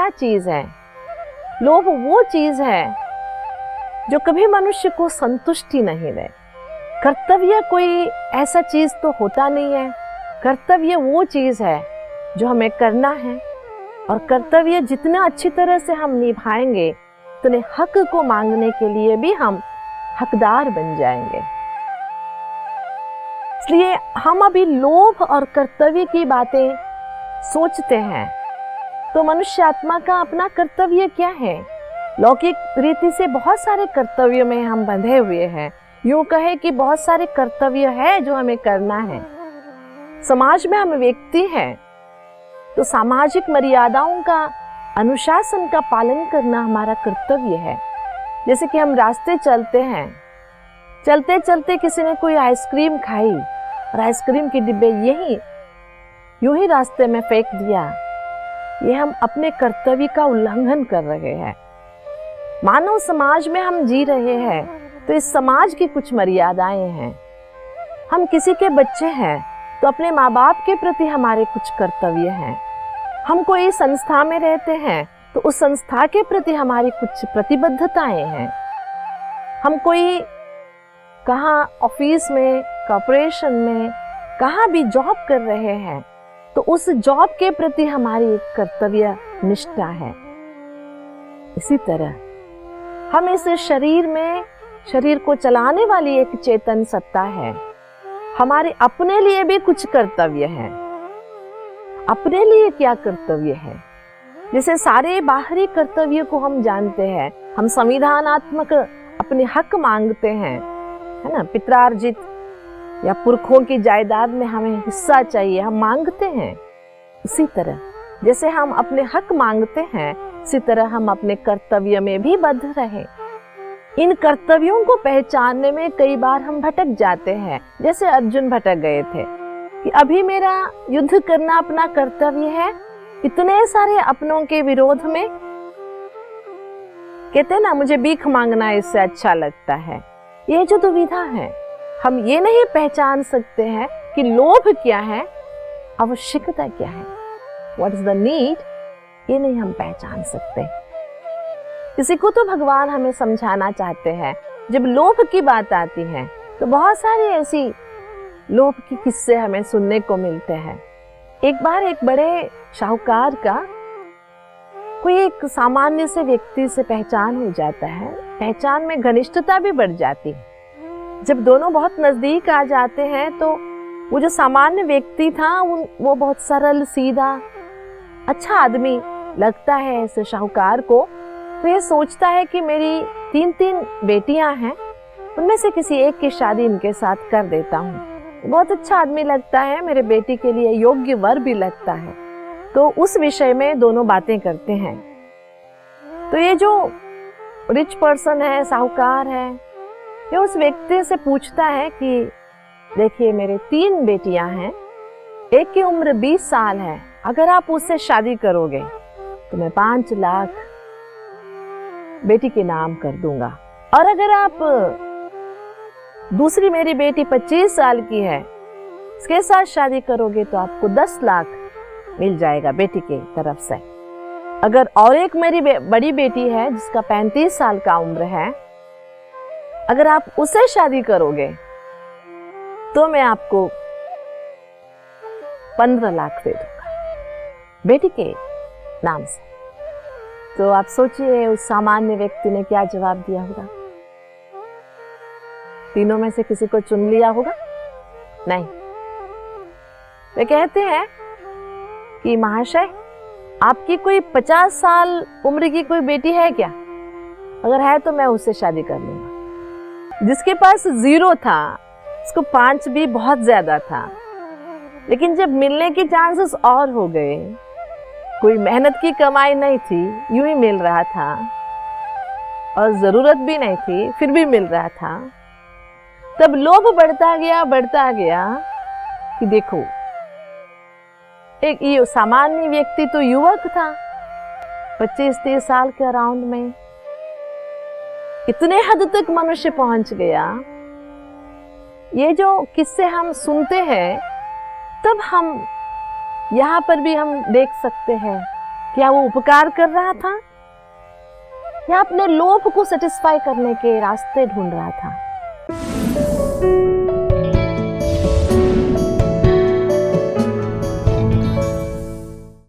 क्या चीज है? लोभ वो चीज है जो कभी मनुष्य को संतुष्टि नहीं दे। कर्तव्य कोई ऐसा चीज तो होता नहीं है। कर्तव्य वो चीज है जो हमें करना है, और कर्तव्य जितना अच्छी तरह से हम निभाएंगे उतने हक को मांगने के लिए भी हम हकदार बन जाएंगे। इसलिए हम अभी लोभ और कर्तव्य की बातें सोचते हैं तो मनुष्य आत्मा का अपना कर्तव्य क्या है? लौकिक रीति से बहुत सारे कर्तव्यों में हम बंधे हुए हैं। यूं कहे कि बहुत सारे कर्तव्य है जो हमें करना है। समाज में हम व्यक्ति हैं तो सामाजिक मर्यादाओं का, अनुशासन का पालन करना हमारा कर्तव्य है। जैसे कि हम रास्ते चलते हैं, चलते चलते किसी ने कोई आइसक्रीम खाई और आइसक्रीम के डिब्बे यूं ही रास्ते में फेंक दिया, ये हम अपने कर्तव्य का उल्लंघन कर रहे हैं। मानव समाज में हम जी रहे हैं तो इस समाज की कुछ मर्यादाएं हैं। हम किसी के बच्चे हैं तो अपने माँ बाप के प्रति हमारे कुछ कर्तव्य हैं। हम कोई संस्था में रहते हैं तो उस संस्था के प्रति हमारी कुछ प्रतिबद्धताएं हैं। हम कोई कहाँ ऑफिस में, कॉर्पोरेशन में, कहाँ भी जॉब कर रहे हैं तो उस जॉब के प्रति हमारी एक कर्तव्य निष्ठा है। इसी तरह हम इस शरीर में, शरीर को चलाने वाली एक चेतन सत्ता है। हमारे अपने लिए भी कुछ कर्तव्य है। अपने लिए क्या कर्तव्य है? जैसे सारे बाहरी कर्तव्य को हम जानते हैं, हम संविधानात्मक अपने हक मांगते हैं, है ना? पित्रार्जित या पुरखों की जायदाद में हमें हिस्सा चाहिए, हम मांगते हैं। उसी तरह जैसे हम अपने हक मांगते हैं, इसी तरह हम अपने कर्तव्य में भी बद्ध रहे। इन कर्तव्यों को पहचानने में कई बार हम भटक जाते हैं, जैसे अर्जुन भटक गए थे कि अभी मेरा युद्ध करना अपना कर्तव्य है, इतने सारे अपनों के विरोध में। कहते हैं ना, मुझे भीख मांगना इससे अच्छा लगता है। ये जो दुविधा है, हम ये नहीं पहचान सकते हैं कि लोभ क्या है, आवश्यकता क्या है, व्हाट इज द नीड, ये नहीं हम पहचान सकते। इसी को तो भगवान हमें समझाना चाहते हैं। जब लोभ की बात आती है तो बहुत सारी ऐसी लोभ की किस्से हमें सुनने को मिलते हैं। एक बार एक बड़े शाहूकार का कोई एक सामान्य से व्यक्ति से पहचान हो जाता है। पहचान में घनिष्ठता भी बढ़ जाती है। जब दोनों बहुत नजदीक आ जाते हैं तो वो जो सामान्य व्यक्ति था वो बहुत सरल, सीधा, अच्छा आदमी लगता है ऐसे शाहूकार को। तो ये सोचता है कि मेरी 3 बेटियां हैं, उनमें से किसी एक की शादी इनके साथ कर देता हूँ। बहुत अच्छा आदमी लगता है, मेरे बेटी के लिए योग्य वर भी लगता है। तो उस विषय में दोनों बातें करते हैं। तो ये जो रिच पर्सन है, शाहूकार है, ये उस व्यक्ति से पूछता है कि देखिए मेरे 3 बेटियां हैं, एक की उम्र 20 साल है, अगर आप उससे शादी करोगे तो मैं 5 लाख बेटी के नाम कर दूंगा, और अगर आप दूसरी मेरी बेटी 25 साल की है, इसके साथ शादी करोगे तो आपको 10 लाख मिल जाएगा बेटी के तरफ से। अगर और एक मेरी बड़ी बेटी है जिसका 35 साल का उम्र है, अगर आप उसे शादी करोगे तो मैं आपको 15 लाख दे दूंगा बेटी के नाम से। तो आप सोचिए उस सामान्य व्यक्ति ने क्या जवाब दिया होगा? तीनों में से किसी को चुन लिया होगा? नहीं। वे कहते हैं कि महाशय, आपकी कोई 50 साल उम्र की कोई बेटी है क्या? अगर है तो मैं उससे शादी कर लूंगा। जिसके पास 0 था उसको 5 भी बहुत ज्यादा था, लेकिन जब मिलने के चांसेस और हो गए, कोई मेहनत की कमाई नहीं थी, यूं ही मिल रहा था, और जरूरत भी नहीं थी फिर भी मिल रहा था, तब लोभ बढ़ता गया कि देखो, एक ये सामान्य व्यक्ति तो युवक था, 25-30 साल के अराउंड में, इतने हद तक मनुष्य पहुंच गया। ये जो किस्से हम सुनते हैं, तब हम यहाँ पर भी हम देख सकते हैं क्या वो उपकार कर रहा था या अपने लोभ को सेटिस्फाई करने के रास्ते ढूंढ रहा था?